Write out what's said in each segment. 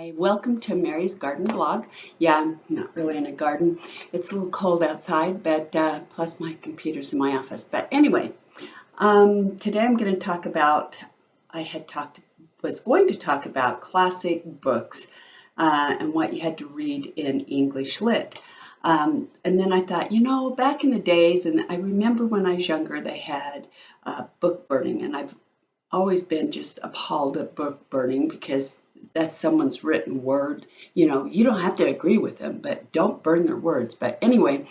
Hi, welcome to Mary's Garden Blog. Yeah, I'm not really in a garden. It's a little cold outside, but plus my computer's in my office. But anyway, today I'm going to talk about, was going to talk about classic books and what you had to read in English Lit. And then I thought, back in the days, and I remember when I was younger, they had book burning, and I've always been just appalled at book burning because that's someone's written word. You don't have to agree with them, but don't burn their words. But anyway,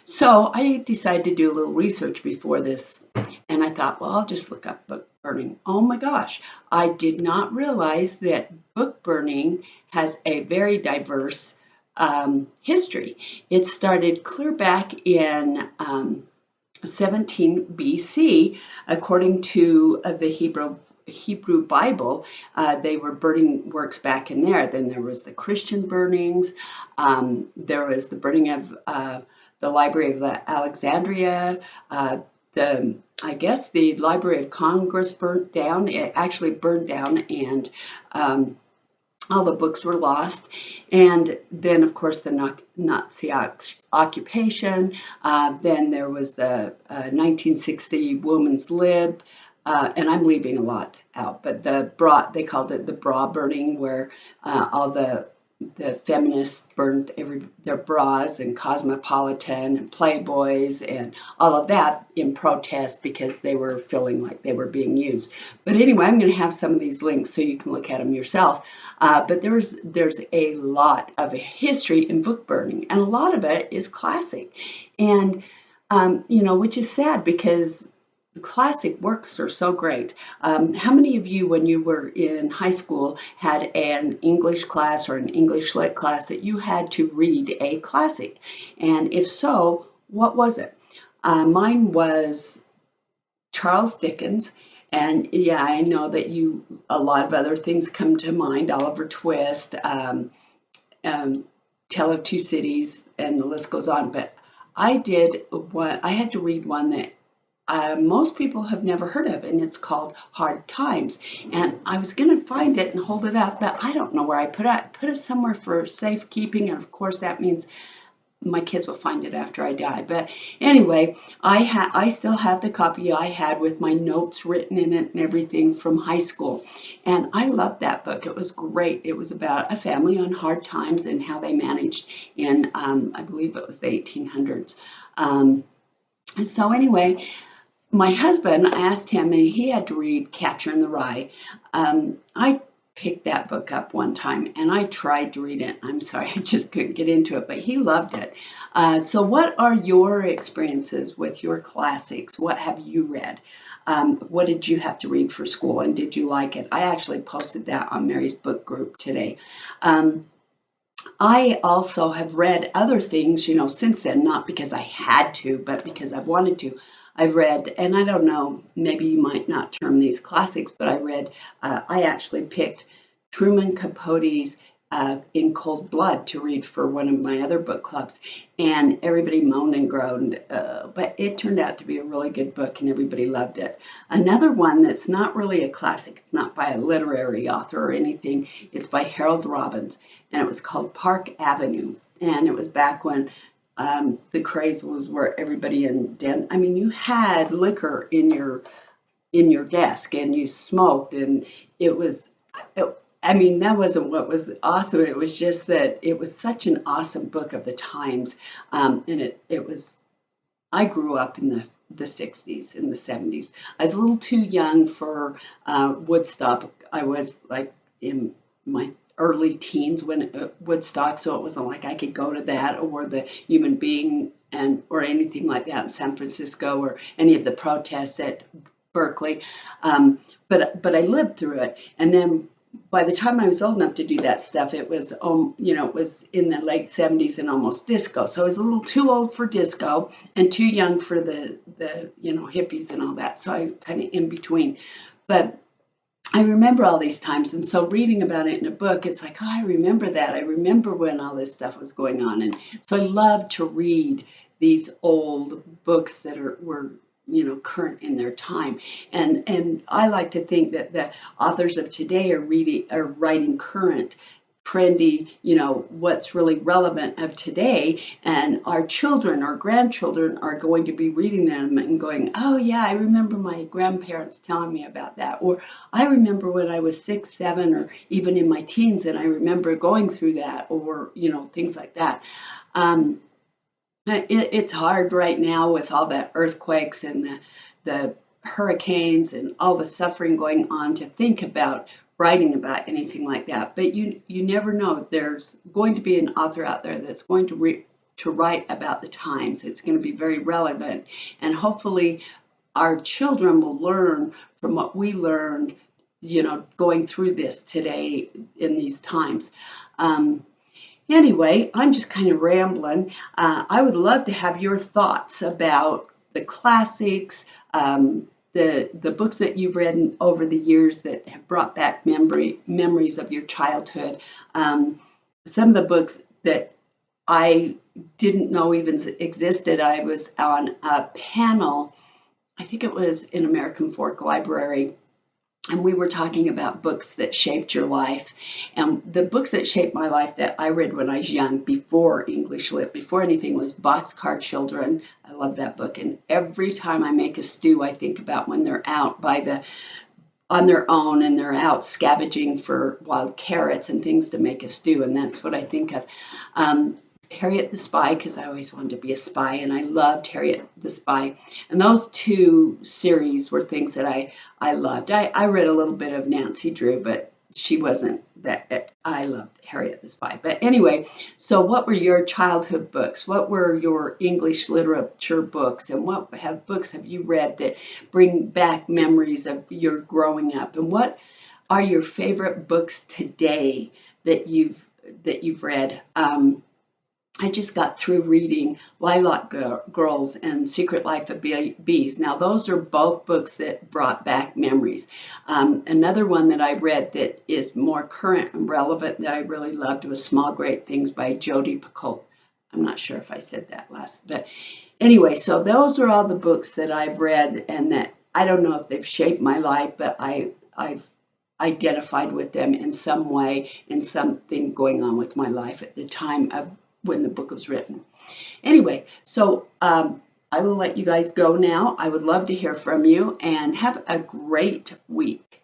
so I decided to do a little research before this, and I thought, well, I'll just look up book burning. Oh my gosh, I did not realize that book burning has a very diverse history. It started clear back in 17 BC, according to the Hebrew Bible. They were burning works back in there. Then there was the Christian burnings. There was the burning of the Library of Alexandria. I guess the Library of Congress burnt down. It actually burned down, and all the books were lost. And then, of course, the Nazi occupation. Then there was the 1960 Woman's Lib. And I'm leaving a lot out, but they called it the bra burning, where all the feminists burned their bras, and Cosmopolitan and Playboys and all of that in protest because they were feeling like they were being used. But anyway, I'm going to have some of these links so you can look at them yourself. But there's a lot of history in book burning, and a lot of it is classic, and which is sad because classic works are so great. How many of you, when you were in high school, had an English class or an English Lit class that you had to read a classic? And if so, what was it? Mine was Charles Dickens. And yeah, I know that a lot of other things come to mind: Oliver Twist, Tale of Two Cities, and the list goes on. But I had to read one that most people have never heard of, and it's called Hard Times. And I was going to find it and hold it up, but I don't know where I put it. I put it somewhere for safekeeping, and of course that means my kids will find it after I die. But anyway, I still have the copy I had with my notes written in it and everything from high school. And I loved that book. It was great. It was about a family on hard times and how they managed in, I believe it was the 1800s. And so anyway, my husband, I asked him, and he had to read Catcher in the Rye. I picked that book up one time, and I tried to read it. I'm sorry, I just couldn't get into it, but he loved it. So what are your experiences with your classics? What have you read? What did you have to read for school, and did you like it? I actually posted that on Mary's book group today. I also have read other things, since then, not because I had to, but because I've wanted to. I've read, and I don't know, maybe you might not term these classics, but I actually picked Truman Capote's In Cold Blood to read for one of my other book clubs, and everybody moaned and groaned, but it turned out to be a really good book, and everybody loved it. Another one that's not really a classic, it's not by a literary author or anything, it's by Harold Robbins, and it was called Park Avenue, and it was back when the craze was where everybody you had liquor in your desk, and you smoked, and that wasn't what was awesome. It was just that it was such an awesome book of the times, and I grew up in the 60s and the 70s. I was a little too young for Woodstock. I was like in my early teens when Woodstock, so it wasn't like I could go to that, or the Human Being or anything like that in San Francisco, or any of the protests at Berkeley. But I lived through it, and then by the time I was old enough to do that stuff, it was it was in the late 70s and almost disco. So I was a little too old for disco and too young for the hippies and all that. So I kind of in between, but I remember all these times, and so reading about it in a book, it's like, oh, I remember that. I remember when all this stuff was going on, and so I love to read these old books that were current in their time, and I like to think that the authors of today are writing current trendy, what's really relevant of today. And our children or grandchildren are going to be reading them and going, oh yeah, I remember my grandparents telling me about that. Or I remember when I was 6, 7, or even in my teens, and I remember going through that, or, things like that. Um, it's hard right now with all the earthquakes and the hurricanes and all the suffering going on to think about writing about anything like that. But you never know. There's going to be an author out there that's going to write about the times. It's going to be very relevant, and hopefully our children will learn from what we learned, going through this today in these times. Anyway, I'm just kind of rambling. I would love to have your thoughts about the classics, the books that you've read over the years that have brought back memories of your childhood. Some of the books that I didn't know even existed. I was on a panel, I think it was in American Fork Library, and we were talking about books that shaped your life. And the books that shaped my life that I read when I was young, before English Lit, before anything, was Boxcar Children. I love that book. And every time I make a stew, I think about when they're out on their own and they're out scavenging for wild carrots and things to make a stew. And that's what I think of. Harriet the Spy, because I always wanted to be a spy, and I loved Harriet the Spy. And those two series were things that I loved. I read a little bit of Nancy Drew, but she wasn't that. I loved Harriet the Spy. But anyway, so what were your childhood books? What were your English literature books? And what books have you read that bring back memories of your growing up? And what are your favorite books today that you've read? I just got through reading Lilac Girls and Secret Life of Bees. Now, those are both books that brought back memories. Another one that I read that is more current and relevant that I really loved was Small Great Things by Jodi Picoult. I'm not sure if I said that last, but anyway, so those are all the books that I've read, and that I don't know if they've shaped my life, but I've identified with them in some way, in something going on with my life at the time of when the book was written. Anyway, so I will let you guys go now. I would love to hear from you, and have a great week.